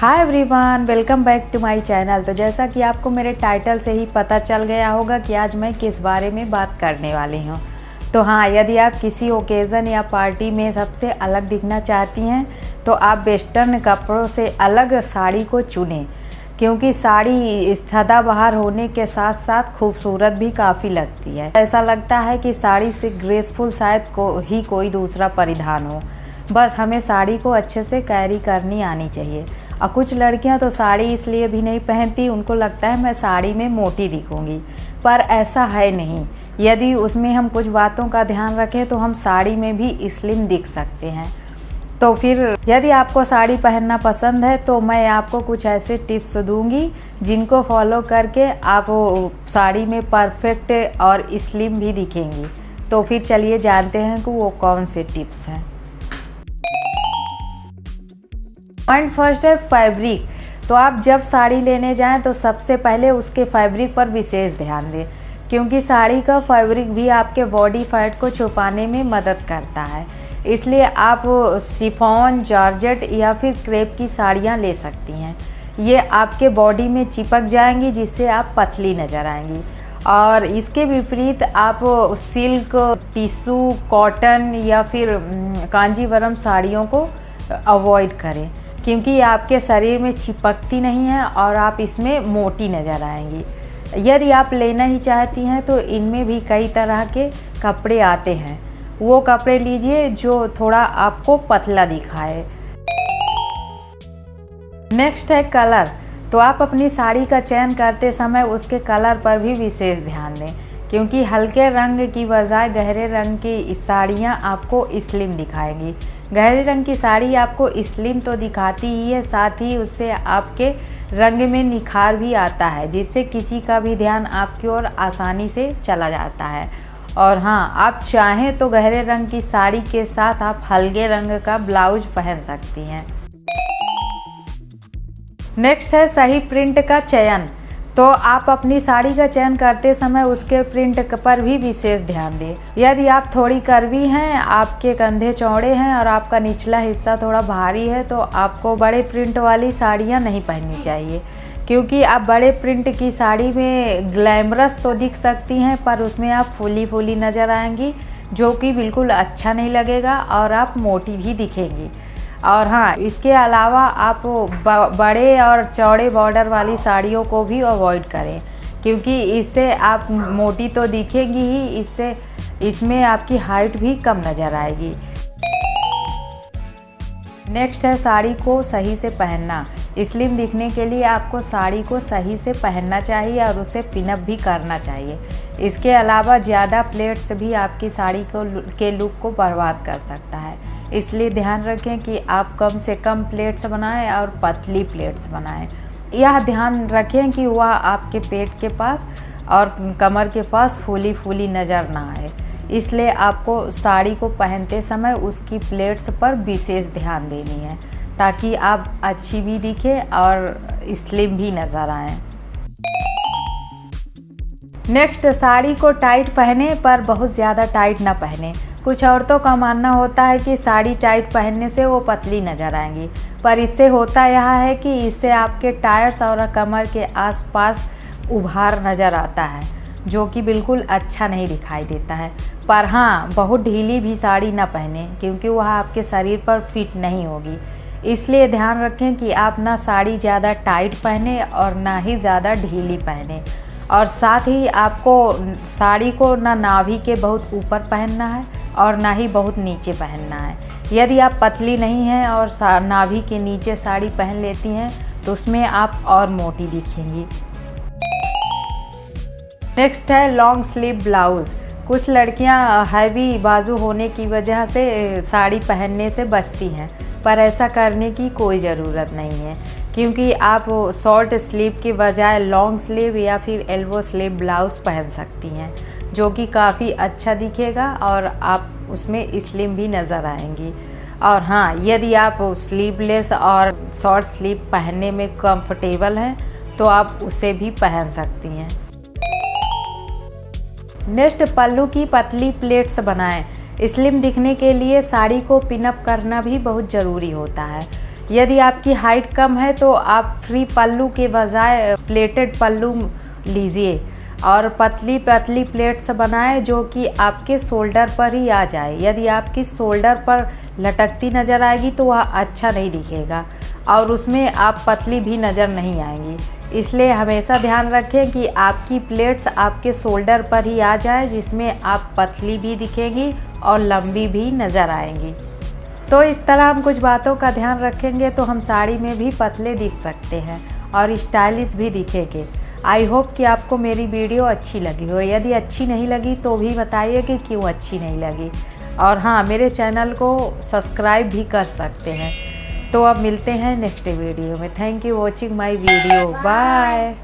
Hi everyone, welcome back to my channel. तो जैसा कि आपको मेरे टाइटल से ही पता चल गया होगा कि आज मैं किस बारे में बात करने वाली हूँ। तो हाँ, यदि आप किसी ओकेज़न या पार्टी में सबसे अलग दिखना चाहती हैं तो आप वेस्टर्न कपड़ों से अलग साड़ी को चुनें, क्योंकि साड़ी सदाबहार होने के साथ साथ खूबसूरत भी काफ़ी लगती है। ऐसा लगता है कि साड़ी से ग्रेसफुल शायद कोई दूसरा परिधान हो। बस हमें साड़ी को अच्छे से कैरी करनी आनी चाहिए। और कुछ लड़कियां तो साड़ी इसलिए भी नहीं पहनती, उनको लगता है मैं साड़ी में मोटी दिखूंगी, पर ऐसा है नहीं। यदि उसमें हम कुछ बातों का ध्यान रखें तो हम साड़ी में भी स्लिम दिख सकते हैं। तो फिर यदि आपको साड़ी पहनना पसंद है तो मैं आपको कुछ ऐसे टिप्स दूंगी जिनको फॉलो करके आप साड़ी में परफेक्ट और स्लिम भी दिखेंगी। तो फिर चलिए जानते हैं कि वो कौन से टिप्स हैं। पॉइंट फर्स्ट है फैब्रिक। तो आप जब साड़ी लेने जाएं तो सबसे पहले उसके फैब्रिक पर विशेष ध्यान दें, क्योंकि साड़ी का फैब्रिक भी आपके बॉडी फैट को छुपाने में मदद करता है। इसलिए आप शिफॉन, जॉर्जेट या फिर क्रेप की साड़ियां ले सकती हैं। ये आपके बॉडी में चिपक जाएंगी, जिससे आप पतली नज़र आएंगी। और इसके विपरीत आप सिल्क, टिश्यू, कॉटन या फिर कांजीवरम साड़ियों को अवॉइड करें, क्योंकि ये आपके शरीर में चिपकती नहीं है और आप इसमें मोटी नज़र आएंगी। यदि आप लेना ही चाहती हैं तो इनमें भी कई तरह के कपड़े आते हैं, वो कपड़े लीजिए जो थोड़ा आपको पतला दिखाए। नेक्स्ट है कलर। तो आप अपनी साड़ी का चयन करते समय उसके कलर पर भी विशेष ध्यान दें, क्योंकि हल्के रंग की बजाय गहरे रंग की साड़ियाँ आपको स्लिम दिखाएंगी। गहरे रंग की साड़ी आपको स्लिम तो दिखाती ही है, साथ ही उससे आपके रंग में निखार भी आता है, जिससे किसी का भी ध्यान आपकी ओर आसानी से चला जाता है। और हाँ, आप चाहें तो गहरे रंग की साड़ी के साथ आप हल्के रंग का ब्लाउज पहन सकती हैं। नेक्स्ट है सही प्रिंट का चयन। तो आप अपनी साड़ी का चयन करते समय उसके प्रिंट पर भी विशेष ध्यान दें। यदि आप थोड़ी कर्वी हैं, आपके कंधे चौड़े हैं और आपका निचला हिस्सा थोड़ा भारी है, तो आपको बड़े प्रिंट वाली साड़ियाँ नहीं पहननी चाहिए, क्योंकि आप बड़े प्रिंट की साड़ी में ग्लैमरस तो दिख सकती हैं, पर उसमें आप फूली नज़र आएंगी, जो कि बिल्कुल अच्छा नहीं लगेगा और आप मोटी भी दिखेंगी। और हाँ, इसके अलावा आप बड़े और चौड़े बॉर्डर वाली साड़ियों को भी अवॉइड करें, क्योंकि इससे आप मोटी तो दिखेंगी ही, इसमें आपकी हाइट भी कम नज़र आएगी। नेक्स्ट है साड़ी को सही से पहनना। स्लिम दिखने के लिए आपको साड़ी को सही से पहनना चाहिए और उसे पिनअप भी करना चाहिए। इसके अलावा ज़्यादा प्लेट्स भी आपकी साड़ी के लुक को बर्बाद कर सकता है, इसलिए ध्यान रखें कि आप कम से कम प्लेट्स बनाएं और पतली प्लेट्स बनाएं। यह ध्यान रखें कि वह आपके पेट के पास और कमर के पास फूली नज़र ना आए। इसलिए आपको साड़ी को पहनते समय उसकी प्लेट्स पर विशेष ध्यान देनी है, ताकि आप अच्छी भी दिखें और स्लिम भी नज़र आएँ। नेक्स्ट, साड़ी को टाइट पहने पर बहुत ज़्यादा टाइट ना पहने। कुछ औरतों का मानना होता है कि साड़ी टाइट पहनने से वो पतली नज़र आएंगी, पर इससे होता यह है कि इससे आपके टायर्स और कमर के आसपास उभार नज़र आता है, जो कि बिल्कुल अच्छा नहीं दिखाई देता है। पर हाँ, बहुत ढीली भी साड़ी ना पहने, क्योंकि वह आपके शरीर पर फिट नहीं होगी। इसलिए ध्यान रखें कि आप ना साड़ी ज़्यादा टाइट पहने और ना ही ज़्यादा ढीली पहने। और साथ ही आपको साड़ी को ना नाभि के बहुत ऊपर पहनना है और ना ही बहुत नीचे पहनना है। यदि आप पतली नहीं हैं और नाभि के नीचे साड़ी पहन लेती हैं तो उसमें आप और मोटी दिखेंगी। नेक्स्ट है लॉन्ग स्लीव ब्लाउज़। कुछ लड़कियां हैवी बाजू होने की वजह से साड़ी पहनने से बचती हैं, पर ऐसा करने की कोई ज़रूरत नहीं है, क्योंकि आप शॉर्ट स्लीव के बजाय लॉन्ग स्लीव या फिर एल्बो स्लीव ब्लाउज़ पहन सकती हैं, जो कि काफ़ी अच्छा दिखेगा और आप उसमें स्लिम भी नज़र आएंगी। और हाँ, यदि आप स्लीवलेस और शॉर्ट स्लीव पहनने में कंफर्टेबल हैं तो आप उसे भी पहन सकती हैं। नेक्स्ट, पल्लू की पतली प्लेट्स बनाएं। स्लिम दिखने के लिए साड़ी को पिनअप करना भी बहुत ज़रूरी होता है। यदि आपकी हाइट कम है तो आप फ्री पल्लू के बजाय प्लेटेड पल्लू लीजिए और पतली पतली प्लेट्स बनाएं जो कि आपके शोल्डर पर ही आ जाए। यदि आपकी शोल्डर पर लटकती नज़र आएगी तो वह अच्छा नहीं दिखेगा और उसमें आप पतली भी नज़र नहीं आएंगी। इसलिए हमेशा ध्यान रखें कि आपकी प्लेट्स आपके शोल्डर पर ही आ जाए, जिसमें आप पतली भी दिखेंगी और लंबी भी नज़र आएंगी। तो इस तरह हम कुछ बातों का ध्यान रखेंगे तो हम साड़ी में भी पतले दिख सकते हैं और स्टाइलिश भी दिखेंगे। आई होप कि आपको मेरी वीडियो अच्छी लगी हो। यदि अच्छी नहीं लगी तो भी बताइए कि क्यों अच्छी नहीं लगी। और हाँ, मेरे चैनल को सब्सक्राइब भी कर सकते हैं। तो अब मिलते हैं नेक्स्ट वीडियो में। Thank you watching my video. Bye.